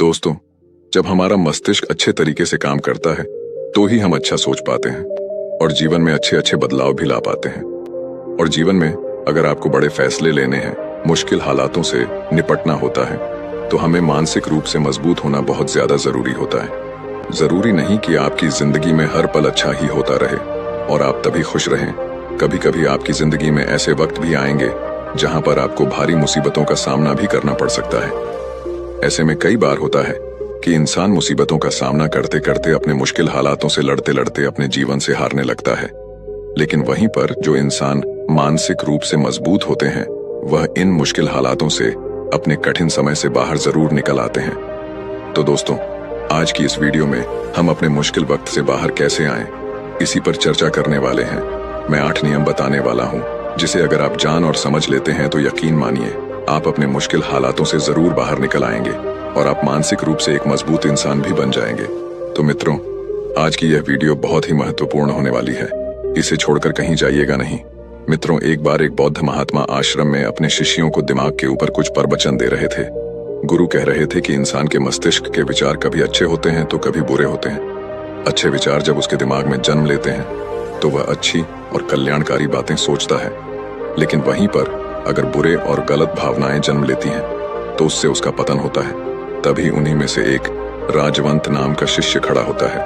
दोस्तों, जब हमारा मस्तिष्क अच्छे तरीके से काम करता है तो ही हम अच्छा सोच पाते हैं और जीवन में अच्छे अच्छे बदलाव भी ला पाते हैं। और जीवन में अगर आपको बड़े फैसले लेने हैं, मुश्किल हालातों से निपटना होता है, तो हमें मानसिक रूप से मजबूत होना बहुत ज्यादा जरूरी होता है। जरूरी नहीं कि आपकी जिंदगी में हर पल अच्छा ही होता रहे और आप तभी खुश रहें। कभी कभी आपकी जिंदगी में ऐसे वक्त भी आएंगे जहां पर आपको भारी मुसीबतों का सामना भी करना पड़ सकता है। ऐसे में कई बार होता है कि इंसान मुसीबतों का सामना करते करते अपने मुश्किल हालातों से लड़ते लड़ते अपने जीवन से हारने लगता है। लेकिन वहीं पर जो इंसान मानसिक रूप से मजबूत होते हैं, वह इन मुश्किल हालातों से अपने कठिन समय से बाहर जरूर निकल आते हैं। तो दोस्तों, आज की इस वीडियो में हम अपने मुश्किल वक्त से बाहर कैसे आएं, इसी पर चर्चा करने वाले हैं। मैं 8 नियम बताने वाला हूं, जिसे अगर आप जान और समझ लेते हैं तो यकीन मानिए आप अपने मुश्किल हालातों से जरूर बाहर निकल आएंगे और आप मानसिक रूप से एक मजबूत इंसान भी बन जाएंगे। तो मित्रों, आज की यह वीडियो बहुत ही महत्वपूर्ण होने वाली है, इसे छोड़कर कहीं जाइएगा नहीं। मित्रों, एक बार एक बौद्ध महात्मा आश्रम में अपने शिष्यों को दिमाग के ऊपर कुछ प्रवचन दे रहे थे। गुरु कह रहे थे कि इंसान के मस्तिष्क के विचार कभी अच्छे होते हैं तो कभी बुरे होते हैं। अच्छे विचार जब उसके दिमाग में जन्म लेते हैं तो वह अच्छी और कल्याणकारी बातें सोचता है, लेकिन वहीं पर अगर बुरे और गलत भावनाएं जन्म लेती हैं तो उससे उसका पतन होता है। तभी उन्हीं में से एक राजवंत नाम का शिष्य खड़ा होता है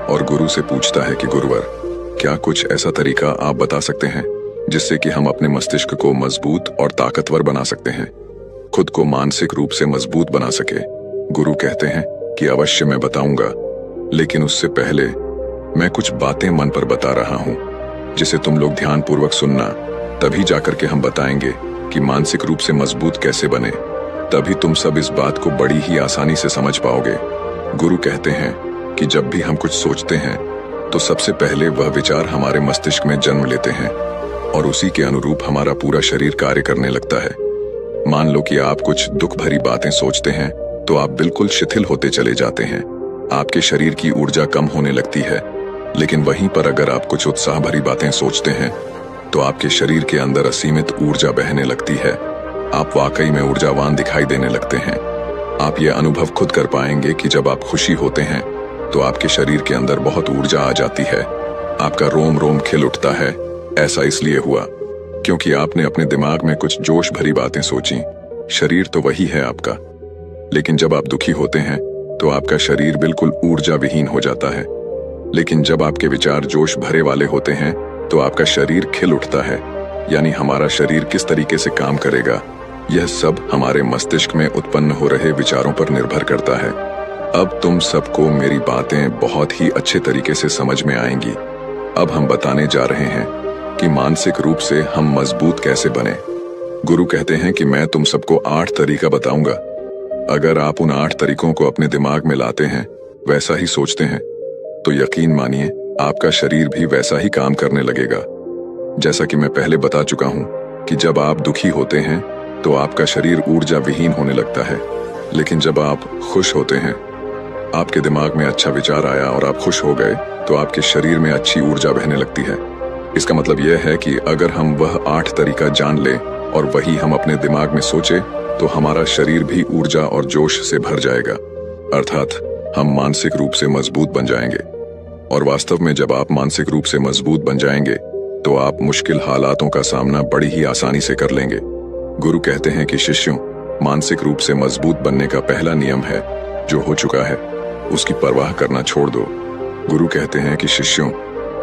और गुरु से पूछता है कि गुरुवर, क्या कुछ ऐसा तरीका आप बता सकते हैं जिससे कि हम अपने मस्तिष्क को मजबूत और ताकतवर बना सकते हैं, खुद को मानसिक रूप से मजबूत बना सके। गुरु कहते हैं कि अवश्य मैं बताऊंगा, लेकिन उससे पहले मैं कुछ बातें मन पर बता रहा हूं जिसे तुम लोग ध्यानपूर्वक सुनना। तभी जाकर के हम बताएंगे कि मानसिक रूप से मजबूत कैसे बने। तभी तुम सब इस बात को बड़ी ही आसानी से समझ पाओगे। गुरु कहते हैं कि जब भी हम कुछ सोचते हैं तो सबसे पहले वह विचार हमारे मस्तिष्क में जन्म लेते हैं और उसी के अनुरूप हमारा पूरा शरीर कार्य करने लगता है। मान लो कि आप कुछ दुख भरी बातें सोचते हैं तो आप बिल्कुल शिथिल होते चले जाते हैं, आपके शरीर की ऊर्जा कम होने लगती है। लेकिन वहीं पर अगर आप कुछ उत्साह भरी बातें सोचते हैं तो आपके शरीर के अंदर असीमित ऊर्जा बहने लगती है। आप वाकई में ऊर्जावान दिखाई देने लगते हैं। आप ये अनुभव खुद कर पाएंगे कि जब आप खुशी होते हैं तो आपके शरीर के अंदर बहुत ऊर्जा आ जाती है, आपका रोम रोम खिल उठता है। ऐसा इसलिए हुआ क्योंकि आपने अपने दिमाग में कुछ जोश भरी बातें सोची। शरीर तो वही है आपका, लेकिन जब आप दुखी होते हैं तो आपका शरीर बिल्कुल ऊर्जा विहीन हो जाता है। लेकिन जब आपके विचार जोश भरे वाले होते हैं तो आपका शरीर खिल उठता है। यानी हमारा शरीर किस तरीके से काम करेगा, यह सब हमारे मस्तिष्क में उत्पन्न हो रहे विचारों पर निर्भर करता है। अब तुम सबको मेरी बातें बहुत ही अच्छे तरीके से समझ में आएंगी। अब हम बताने जा रहे हैं कि मानसिक रूप से हम मजबूत कैसे बने। गुरु कहते हैं कि मैं तुम सबको 8 तरीका बताऊंगा। अगर आप उन 8 तरीकों को अपने दिमाग में लाते हैं, वैसा ही सोचते हैं, तो यकीन मानिए आपका शरीर भी वैसा ही काम करने लगेगा। जैसा कि मैं पहले बता चुका हूं कि जब आप दुखी होते हैं तो आपका शरीर ऊर्जा विहीन होने लगता है, लेकिन जब आप खुश होते हैं, आपके दिमाग में अच्छा विचार आया और आप खुश हो गए तो आपके शरीर में अच्छी ऊर्जा बहने लगती है। इसका मतलब यह है कि अगर हम वह 8 तरीका जान लें और वही हम अपने दिमाग में सोचे तो हमारा शरीर भी ऊर्जा और जोश से भर जाएगा, अर्थात हम मानसिक रूप से मजबूत बन जाएंगे। और वास्तव में जब आप मानसिक रूप से मजबूत बन जाएंगे तो आप मुश्किल हालातों का सामना बड़ी ही आसानी से कर लेंगे। गुरु कहते हैं कि शिष्यों, मानसिक रूप से मजबूत बनने का पहला नियम है, जो हो चुका है उसकी परवाह करना छोड़ दो। गुरु कहते हैं कि शिष्यों,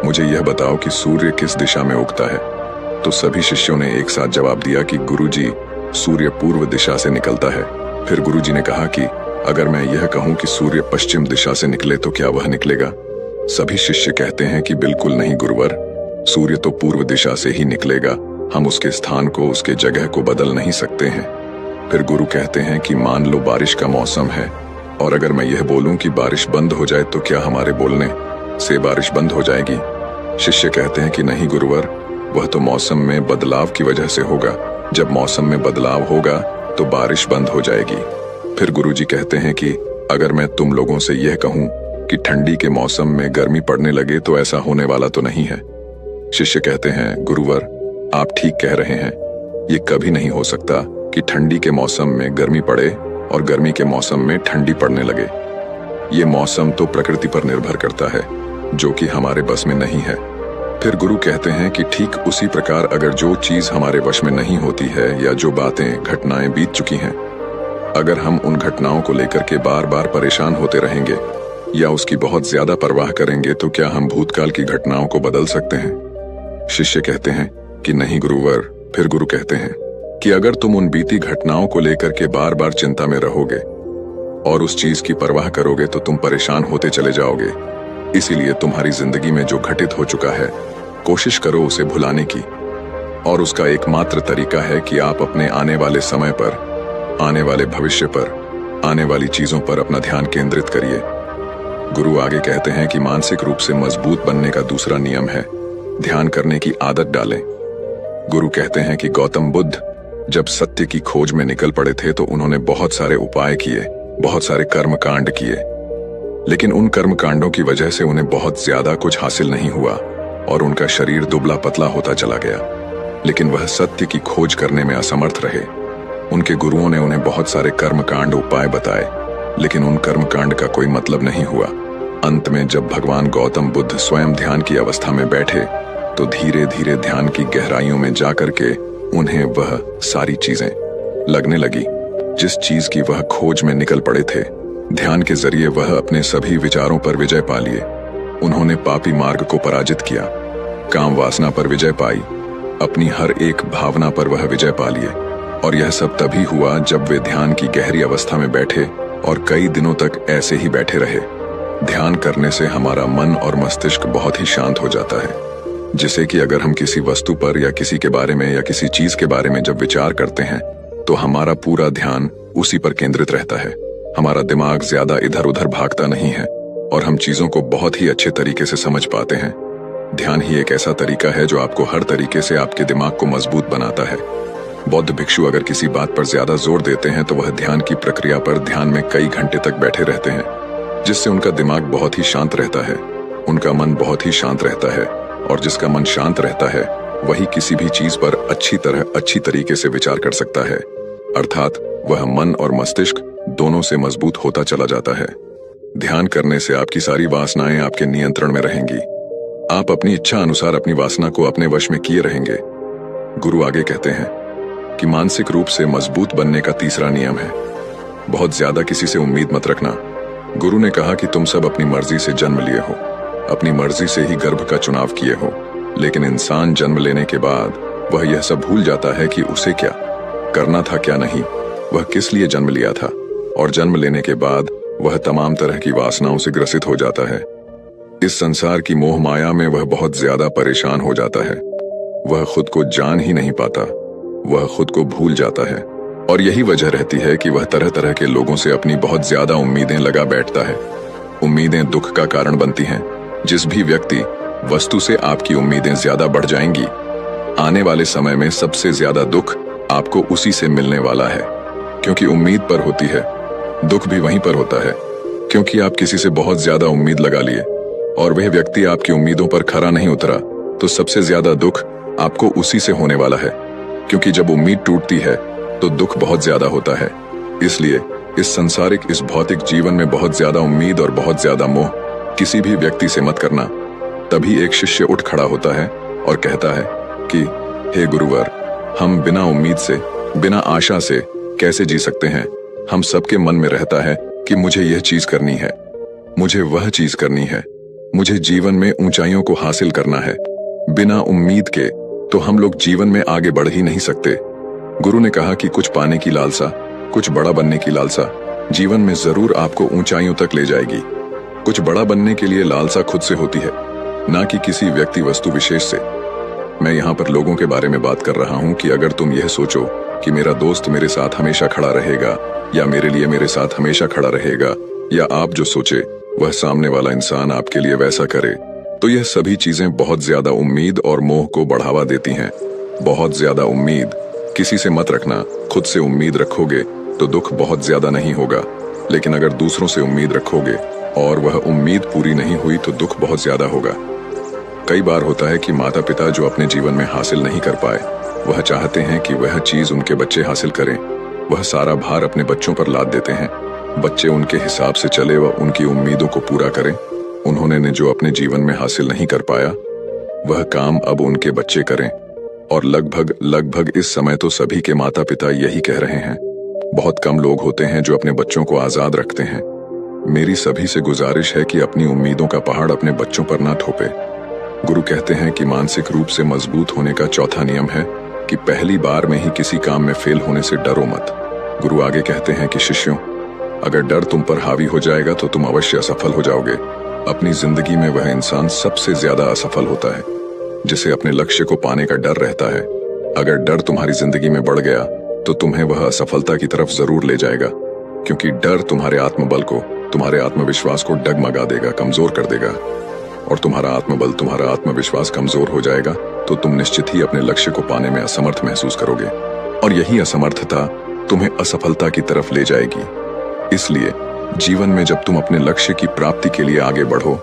मुझे यह बताओ कि सूर्य किस दिशा में उगता है। तो सभी शिष्यों ने एक साथ जवाब दिया कि गुरुजी, सूर्य पूर्व दिशा से निकलता है। फिर गुरुजी ने कहा कि अगर मैं यह कहूं कि सूर्य पश्चिम दिशा से निकले तो क्या वह निकलेगा? सभी शिष्य कहते हैं कि बिल्कुल नहीं गुरुवर, सूर्य तो पूर्व दिशा से ही निकलेगा, हम उसके स्थान को, उसके जगह को बदल नहीं सकते हैं। फिर गुरु कहते हैं कि मान लो बारिश का मौसम है और अगर मैं यह बोलूं कि बारिश बंद हो जाए तो क्या हमारे बोलने से बारिश बंद हो जाएगी? शिष्य कहते हैं कि नहीं गुरुवर, वह तो मौसम में बदलाव की वजह से होगा। जब मौसम में बदलाव होगा तो बारिश बंद हो जाएगी। फिर गुरुजी कहते हैं कि अगर मैं तुम लोगों से यह कहूं कि ठंडी के मौसम में गर्मी पड़ने लगे तो ऐसा होने वाला तो नहीं है। शिष्य कहते हैं गुरुवर, आप ठीक कह रहे हैं, ये कभी नहीं हो सकता कि ठंडी के मौसम में गर्मी पड़े और गर्मी के मौसम में ठंडी पड़ने लगे। ये मौसम तो प्रकृति पर निर्भर करता है, जो कि हमारे बस में नहीं है। फिर गुरु कहते हैं कि ठीक उसी प्रकार अगर जो चीज हमारे वश में नहीं होती है या जो बातें घटनाएं बीत चुकी हैं, अगर हम उन घटनाओं को लेकर के बार बार परेशान होते रहेंगे या उसकी बहुत ज्यादा परवाह करेंगे, तो क्या हम भूतकाल की घटनाओं को बदल सकते हैं? शिष्य कहते हैं कि नहीं गुरुवर। फिर गुरु कहते हैं कि अगर तुम उन बीती घटनाओं को लेकर के बार बार चिंता में रहोगे और उस चीज की परवाह करोगे तो तुम परेशान होते चले जाओगे। इसीलिए तुम्हारी जिंदगी में जो घटित हो चुका है, कोशिश करो उसे भुलाने की, और उसका एकमात्र तरीका है कि आप अपने आने वाले समय पर, आने वाले भविष्य पर, आने वाली चीजों पर अपना ध्यान केंद्रित करिए। गुरु आगे कहते हैं कि मानसिक रूप से मजबूत बनने का दूसरा नियम है ध्यान करने की आदत डालें। गुरु कहते हैं कि गौतम बुद्ध जब सत्य की खोज में निकल पड़े थे तो उन्होंने बहुत सारे उपाय किए, बहुत सारे कर्म कांड किए, लेकिन उन कर्म कांडों की वजह से उन्हें बहुत ज्यादा कुछ हासिल नहीं हुआ और उनका शरीर दुबला पतला होता चला गया। लेकिन वह सत्य की खोज करने में असमर्थ रहे। उनके गुरुओं ने उन्हें बहुत सारे कर्मकांड उपाय बताए, लेकिन उन कर्मकांड का कोई मतलब नहीं हुआ। अंत में जब भगवान गौतम बुद्ध स्वयं ध्यान की अवस्था में बैठे तो धीरे धीरे ध्यान की गहराइयों में जाकर के उन्हें वह सारी चीजें लगने लगी जिस चीज की वह खोज में निकल पड़े थे। ध्यान के जरिए वह अपने सभी विचारों पर विजय पा लिए। उन्होंने पापी मार्ग को पराजित किया, काम वासना पर विजय पाई, अपनी हर एक भावना पर वह विजय पा लिए। और यह सब तभी हुआ जब वे ध्यान की गहरी अवस्था में बैठे और कई दिनों तक ऐसे ही बैठे रहे। ध्यान करने से हमारा मन और मस्तिष्क बहुत ही शांत हो जाता है, जिससे कि अगर हम किसी वस्तु पर या किसी के बारे में या किसी चीज के बारे में जब विचार करते हैं तो हमारा पूरा ध्यान उसी पर केंद्रित रहता है। हमारा दिमाग ज्यादा इधर उधर भागता नहीं है और हम चीजों को बहुत ही अच्छे तरीके से समझ पाते हैं। ध्यान ही एक ऐसा तरीका है जो आपको हर तरीके से आपके दिमाग को मजबूत बनाता है। बौद्ध भिक्षु अगर किसी बात पर ज्यादा जोर देते हैं तो वह ध्यान की प्रक्रिया पर ध्यान में कई घंटे तक बैठे रहते हैं, जिससे उनका दिमाग बहुत ही शांत रहता है, उनका मन बहुत ही शांत रहता है, और जिसका मन शांत रहता है वही किसी भी चीज पर अच्छी तरीके से विचार कर सकता है। अर्थात वह मन और मस्तिष्क दोनों से मजबूत होता चला जाता है। ध्यान करने से आपकी सारी वासनाएं आपके नियंत्रण में रहेंगी। आप अपनी इच्छा अनुसार अपनी वासना को अपने वश में किए रहेंगे। गुरु आगे कहते हैं कि मानसिक रूप से मजबूत बनने का तीसरा नियम है बहुत ज्यादा किसी से उम्मीद मत रखना। गुरु ने कहा कि तुम सब अपनी मर्जी से जन्म लिए हो, अपनी मर्जी से ही गर्भ का चुनाव किए हो, लेकिन इंसान जन्म लेने के बाद वह यह सब भूल जाता है कि उसे क्या करना था क्या नहीं, वह किस लिए जन्म लिया था, और जन्म लेने के बाद वह तमाम तरह की वासनाओं से ग्रसित हो जाता है। इस संसार की मोह माया में वह बहुत ज्यादा परेशान हो जाता है। वह खुद को जान ही नहीं पाता, वह खुद को भूल जाता है, और यही वजह रहती है कि वह तरह तरह के लोगों से अपनी बहुत ज्यादा उम्मीदें लगा बैठता है। उम्मीदें दुख का कारण बनती हैं। जिस भी व्यक्ति वस्तु से आपकी उम्मीदें ज्यादा बढ़ जाएंगी, आने वाले समय में सबसे ज्यादा दुख आपको उसी से मिलने वाला है, क्योंकि उम्मीद पर होती है। दुख भी वहीं पर होता है, क्योंकि आप किसी से बहुत ज्यादा उम्मीद लगा लिए और वह व्यक्ति आपकी उम्मीदों पर खरा नहीं उतरा, तो सबसे ज्यादा दुख आपको उसी से होने वाला है, क्योंकि जब उम्मीद टूटती है तो दुख बहुत ज्यादा होता है। इसलिए इस संसारिक, इस भौतिक जीवन में बहुत ज्यादा उम्मीद और बहुत ज्यादा मोह किसी भी व्यक्ति से मत करना। तभी एक शिष्य उठ खड़ा होता है और कहता है कि हे गुरुवर, हम बिना उम्मीद से, बिना आशा से कैसे जी सकते हैं? हम सबके मन में रहता है कि मुझे यह चीज करनी है, मुझे वह चीज करनी है, मुझे जीवन में ऊंचाइयों को हासिल करना है। बिना उम्मीद के तो हम लोग जीवन में आगे बढ़ ही नहीं सकते। गुरु ने कहा कि कुछ पाने की लालसा, कुछ बड़ा बनने की लालसा जीवन में जरूर आपको ऊंचाइयों तक ले जाएगी। कुछ बड़ा बनने के लिए लालसा खुद से होती है, ना कि किसी व्यक्ति वस्तु विशेष से। मैं यहाँ पर लोगों के बारे में बात कर रहा हूँ कि अगर तुम यह सोचो कि मेरा दोस्त मेरे साथ हमेशा खड़ा रहेगा या मेरे लिए मेरे साथ हमेशा खड़ा रहेगा, या आप जो सोचे वह सामने वाला इंसान आपके लिए वैसा करे, तो यह सभी चीजें बहुत ज्यादा उम्मीद और मोह को बढ़ावा देती हैं। बहुत ज्यादा उम्मीद किसी से मत रखना। खुद से उम्मीद रखोगे तो दुख बहुत ज्यादा नहीं होगा, लेकिन अगर दूसरों से उम्मीद रखोगे और वह उम्मीद पूरी नहीं हुई तो दुख बहुत ज्यादा होगा। कई बार होता है कि माता पिता जो अपने जीवन में हासिल नहीं कर पाए, वह चाहते हैं कि वह चीज उनके बच्चे हासिल करें, वह सारा भार अपने बच्चों पर लाद देते हैं। बच्चे उनके हिसाब से चले व उनकी उम्मीदों को पूरा करें। उन्होंने जो अपने जीवन में हासिल नहीं कर पाया, वह काम अब उनके बच्चे करें। और लगभग लगभग इस समय तो सभी के माता पिता यही कह रहे हैं। बहुत कम लोग होते हैं जो अपने बच्चों को आजाद रखते हैं। मेरी सभी से गुजारिश है कि अपनी उम्मीदों का पहाड़ अपने बच्चों पर ना थोपे। गुरु कहते हैं कि मानसिक रूप से मजबूत होने का चौथा नियम है कि पहली बार में ही किसी काम में फेल होने से डरो मत। गुरु आगे कहते हैं कि शिष्यों, अगर डर तुम पर हावी हो जाएगा तो तुम अवश्य असफल हो जाओगे। अपनी जिंदगी में वह इंसान सबसे ज्यादा असफल होता है जिसे अपने लक्ष्य को पाने का डर रहता है। अगर डर तुम्हारी जिंदगी में बढ़ गया तो तुम्हें वह असफलता की तरफ जरूर ले जाएगा, क्योंकि डर तुम्हारे आत्मबल को, तुम्हारे आत्मविश्वास को डगमगा देगा, कमजोर कर देगा। और तुम्हारा आत्मबल, तुम्हारा आत्मविश्वास कमजोर हो जाएगा तो तुम निश्चित ही अपने लक्ष्य को पाने में असमर्थ महसूस करोगे, और यही असमर्थता तुम्हें असफलता की तरफ ले जाएगी। इसलिए जीवन में जब तुम अपने लक्ष्य की प्राप्ति के लिए आगे बढ़ो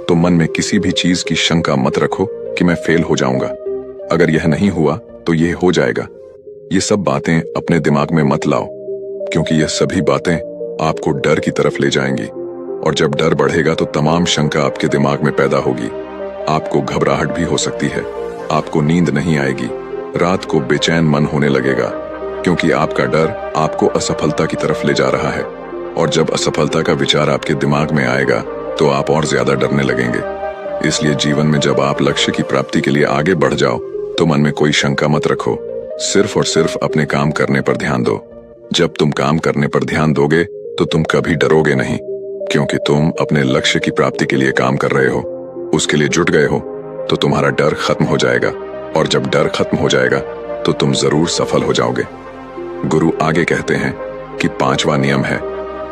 तो मन में किसी भी चीज की शंका मत रखो कि मैं फेल हो जाऊंगा। अगर यह नहीं हुआ तो यह हो जाएगा। ये सब बातें अपने दिमाग में मत लाओ, क्योंकि यह सभी बातें आपको डर की तरफ ले जाएंगी। और जब डर बढ़ेगा तो तमाम शंका आपके दिमाग में पैदा होगी। आपको घबराहट भी हो सकती है, आपको नींद नहीं आएगी, रात को बेचैन मन होने लगेगा, क्योंकि आपका डर आपको असफलता की तरफ ले जा रहा है। और जब असफलता का विचार आपके दिमाग में आएगा तो आप और ज्यादा डरने लगेंगे। इसलिए जीवन में जब आप लक्ष्य की प्राप्ति के लिए आगे बढ़ जाओ तो मन में कोई शंका मत रखो, सिर्फ और सिर्फ अपने काम करने पर ध्यान दो। जब तुम काम करने पर ध्यान दोगे तो तुम कभी डरोगे नहीं, क्योंकि तुम अपने लक्ष्य की प्राप्ति के लिए काम कर रहे हो, उसके लिए जुट गए हो, तो तुम्हारा डर खत्म हो जाएगा। और जब डर खत्म हो जाएगा तो तुम जरूर सफल हो जाओगे। गुरु आगे कहते हैं कि पांचवा नियम है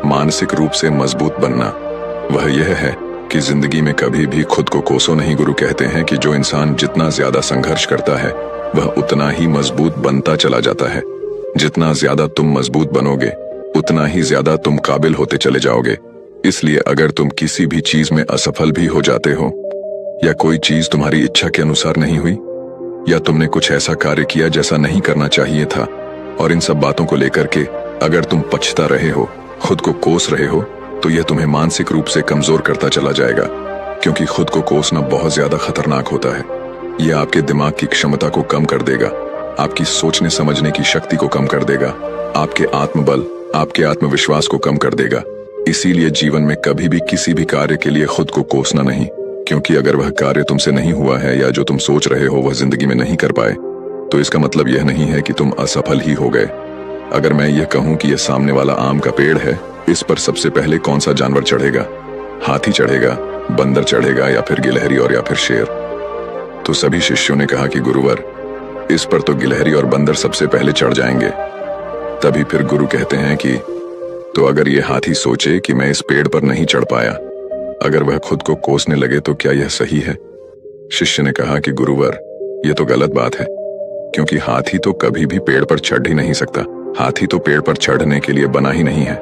मानसिक रूप से मजबूत बनना। वह यह है कि जिंदगी में कभी भी खुद को कोसो नहीं। गुरु कहते हैं कि जो इंसान जितना ज्यादा संघर्ष करता है वह उतना ही मजबूत बनता चला जाता है। जितना ज्यादा तुम मजबूत बनोगे उतना ही ज्यादा तुम काबिल होते चले जाओगे। इसलिए अगर तुम किसी भी चीज में असफल भी हो जाते हो, या कोई चीज तुम्हारी इच्छा के अनुसार नहीं हुई, या तुमने कुछ ऐसा कार्य किया जैसा नहीं करना चाहिए था, और इन सब बातों को लेकर के अगर तुम पछता रहे हो, खुद को कोस रहे हो, तो यह तुम्हें मानसिक रूप से कमजोर करता चला जाएगा। क्योंकि खुद को कोसना बहुत ज्यादा खतरनाक होता है। यह आपके दिमाग की क्षमता को कम कर देगा, आपकी सोचने समझने की शक्ति को कम कर देगा, आपके आत्मबल, आपके आत्मविश्वास को कम कर देगा। इसीलिए जीवन में कभी भी किसी भी कार्य के लिए खुद को कोसना नहीं, क्योंकि अगर वह कार्य तुमसे नहीं हुआ है या जो तुम सोच रहे हो वह जिंदगी में नहीं कर पाए, तो इसका मतलब यह नहीं है कि तुम असफल ही हो गए। अगर मैं यह कहूं कि यह सामने वाला आम का पेड़ है, इस पर सबसे पहले कौन सा जानवर चढ़ेगा? हाथी चढ़ेगा, बंदर चढ़ेगा, या फिर गिलहरी और या फिर शेर? तो सभी शिष्यों ने कहा कि गुरुवर, इस पर तो गिलहरी और बंदर सबसे पहले चढ़ जाएंगे। तभी फिर गुरु कहते हैं कि तो अगर यह हाथी सोचे कि मैं इस पेड़ पर नहीं चढ़ पाया, अगर वह खुद को कोसने लगे तो क्या यह सही है? शिष्य ने कहा कि गुरुवर, यह तो गलत बात है, क्योंकि हाथी तो कभी भी पेड़ पर चढ़ ही नहीं सकता। हाथी तो पेड़ पर चढ़ने के लिए बना ही नहीं है।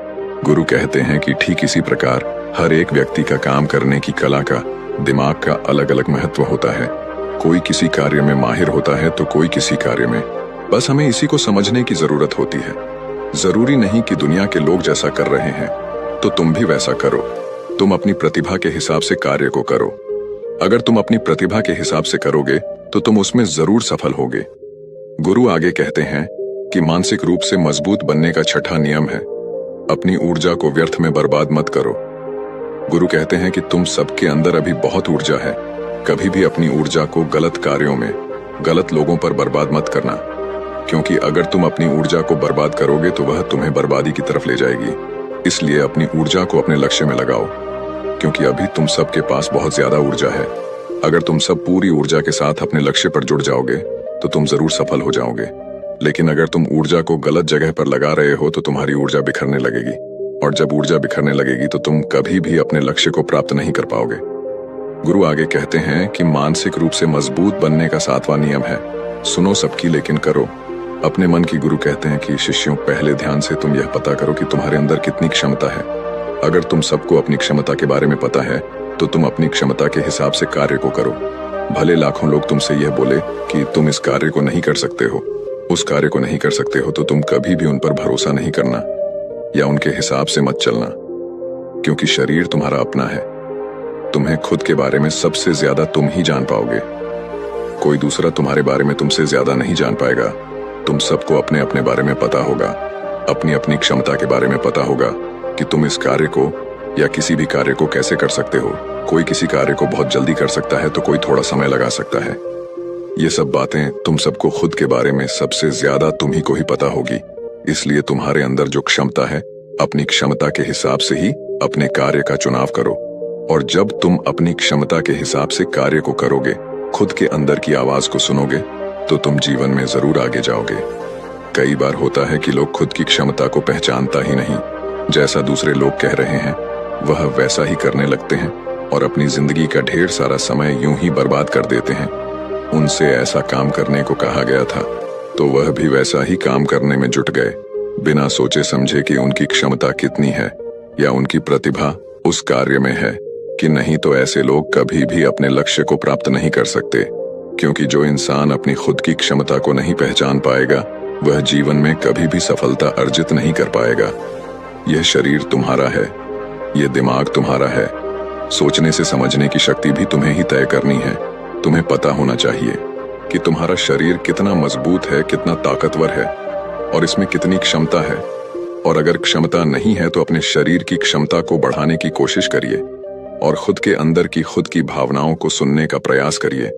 गुरु कहते हैं कि ठीक इसी प्रकार हर एक व्यक्ति का काम करने की कला का, दिमाग का अलग अलग महत्व होता है। कोई किसी कार्य में माहिर होता है तो कोई किसी कार्य में। बस हमें इसी को समझने की जरूरत होती है। जरूरी नहीं कि दुनिया के लोग जैसा कर रहे हैं तो तुम भी वैसा करो। तुम अपनी प्रतिभा के हिसाब से कार्य को करो। अगर तुम अपनी प्रतिभा के हिसाब से करोगे तो तुम उसमें जरूर सफल होगे। गुरु आगे कहते हैं कि मानसिक रूप से मजबूत बनने का छठा नियम है अपनी ऊर्जा को व्यर्थ में बर्बाद मत करो। गुरु कहते हैं कि तुम सबके अंदर अभी बहुत ऊर्जा है। कभी भी अपनी ऊर्जा को गलत कार्यों में, गलत लोगों पर बर्बाद मत करना, क्योंकि अगर तुम अपनी ऊर्जा को बर्बाद करोगे तो वह तुम्हें बर्बादी की तरफ ले जाएगी। इसलिए अपनी ऊर्जा को अपने लक्ष्य में लगाओ, क्योंकि अभी तुम सबके पास बहुत ज्यादा ऊर्जा है। अगर तुम सब पूरी ऊर्जा के साथ अपने लक्ष्य पर जुड़ जाओगे तो तुम जरूर सफल हो जाओगे। लेकिन अगर तुम ऊर्जा को गलत जगह पर लगा रहे हो तो तुम्हारी ऊर्जा बिखरने लगेगी, और जब ऊर्जा बिखरने लगेगी तो तुम कभी भी अपने लक्ष्य को प्राप्त नहीं कर पाओगे। गुरु आगे कहते हैं कि मानसिक रूप से मजबूत बनने का सातवां नियम है सुनो सबकी लेकिन करो अपने मन की। गुरु कहते हैं कि शिष्यों, पहले ध्यान से तुम यह पता करो कि तुम्हारे अंदर कितनी क्षमता है। अगर तुम सबको अपनी क्षमता के बारे में पता है तो तुम अपनी क्षमता के हिसाब से कार्य को करो। भले लाखों लोग तुमसे यह बोले कि तुम इस कार्य को नहीं कर सकते हो, उस कार्य को नहीं कर सकते हो तो तुम कभी भी उन पर भरोसा नहीं करना या उनके हिसाब से मत चलना, क्योंकि शरीर तुम्हारा अपना है। तुम्हें खुद के बारे में सबसे ज्यादा तुम ही जान पाओगे। कोई दूसरा तुम्हारे बारे में तुमसे ज्यादा नहीं जान पाएगा। तुम सबको अपने अपने बारे में पता होगा, अपनी अपनी क्षमता के बारे में पता होगा कि तुम इस कार्य को या किसी भी कार्य को कैसे कर सकते हो। कोई किसी कार्य को बहुत जल्दी कर सकता है तो कोई थोड़ा समय लगा सकता है। ये सब बातें तुम सबको खुद के बारे में सबसे ज्यादा तुम ही को ही पता होगी। इसलिए तुम्हारे अंदर जो क्षमता है, अपनी क्षमता के हिसाब से ही अपने कार्य का चुनाव करो। और जब तुम अपनी क्षमता के हिसाब से कार्य को करोगे, खुद के अंदर की आवाज को सुनोगे, तो तुम जीवन में जरूर आगे जाओगे। कई बार होता है कि लोग खुद की क्षमता को पहचानता ही नहीं। जैसा दूसरे लोग कह रहे हैं वह वैसा ही करने लगते हैं और अपनी जिंदगी का ढेर सारा समय यूं ही बर्बाद कर देते हैं। उनसे ऐसा काम करने को कहा गया था तो वह भी वैसा ही काम करने में जुट गए, बिना सोचे समझे कि उनकी क्षमता कितनी है या उनकी प्रतिभा उस कार्य में है कि नहीं। तो ऐसे लोग कभी भी अपने लक्ष्य को प्राप्त नहीं कर सकते, क्योंकि जो इंसान अपनी खुद की क्षमता को नहीं पहचान पाएगा वह जीवन में कभी भी सफलता अर्जित नहीं कर पाएगा। यह शरीर तुम्हारा है, यह दिमाग तुम्हारा है। सोचने से समझने की शक्ति भी तुम्हें ही तय करनी है। तुम्हें पता होना चाहिए कि तुम्हारा शरीर कितना मजबूत है, कितना ताकतवर है और इसमें कितनी क्षमता है। और अगर क्षमता नहीं है तो अपने शरीर की क्षमता को बढ़ाने की कोशिश करिए और खुद के अंदर की खुद की भावनाओं को सुनने का प्रयास करिए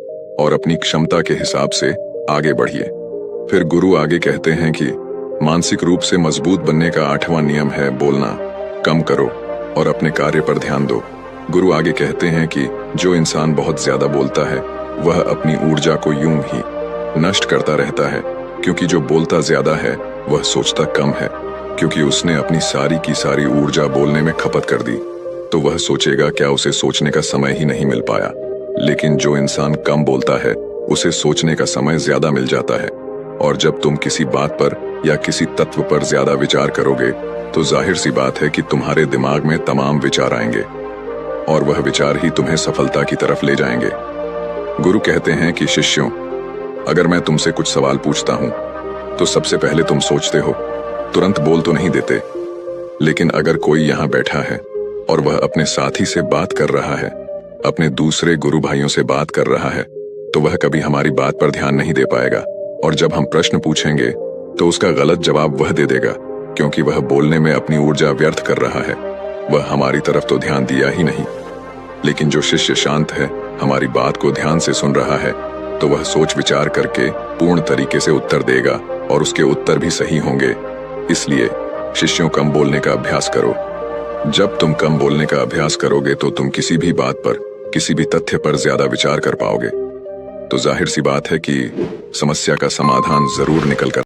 और अपनी क्षमता के हिसाब से आगे बढ़िए। फिर गुरु आगे कहते हैं कि मानसिक रूप से मजबूत बनने का 8वां नियम है बोलना कम करो और अपने कार्य पर ध्यान दो। गुरु आगे कहते हैं कि जो इंसान बहुत ज्यादा बोलता है वह अपनी ऊर्जा को यूं ही नष्ट करता रहता है, क्योंकि जो बोलता ज्यादा है वह सोचता कम है, क्योंकि उसने अपनी सारी की सारी ऊर्जा बोलने में खपत कर दी। तो वह सोचेगा क्या, उसे सोचने का समय ही नहीं मिल पाया। लेकिन जो इंसान कम बोलता है उसे सोचने का समय ज्यादा मिल जाता है। और जब तुम किसी बात पर या किसी तत्व पर ज्यादा विचार करोगे तो जाहिर सी बात है कि तुम्हारे दिमाग में तमाम विचार आएंगे और वह विचार ही तुम्हें सफलता की तरफ ले जाएंगे। गुरु कहते हैं कि शिष्यों, अगर मैं तुमसे कुछ सवाल पूछता हूं तो सबसे पहले तुम सोचते हो, तुरंत बोल तो नहीं देते। लेकिन अगर कोई यहां बैठा है और वह अपने साथी से बात कर रहा है, अपने दूसरे गुरु भाइयों से बात कर रहा है, तो वह कभी हमारी बात पर ध्यान नहीं दे पाएगा। और जब हम प्रश्न पूछेंगे तो उसका गलत जवाब वह दे देगा, क्योंकि वह बोलने में अपनी ऊर्जा व्यर्थ कर रहा है। वह हमारी तरफ तो ध्यान दिया ही नहीं। लेकिन जो शिष्य शांत है, हमारी बात को ध्यान से सुन रहा है, तो वह सोच विचार करके पूर्ण तरीके से उत्तर देगा और उसके उत्तर भी सही होंगे। इसलिए शिष्यों, कम बोलने का अभ्यास करो। जब तुम कम बोलने का अभ्यास करोगे तो तुम किसी भी बात पर, किसी भी तथ्य पर ज्यादा विचार कर पाओगे। तो जाहिर सी बात है कि समस्या का समाधान जरूर निकल कर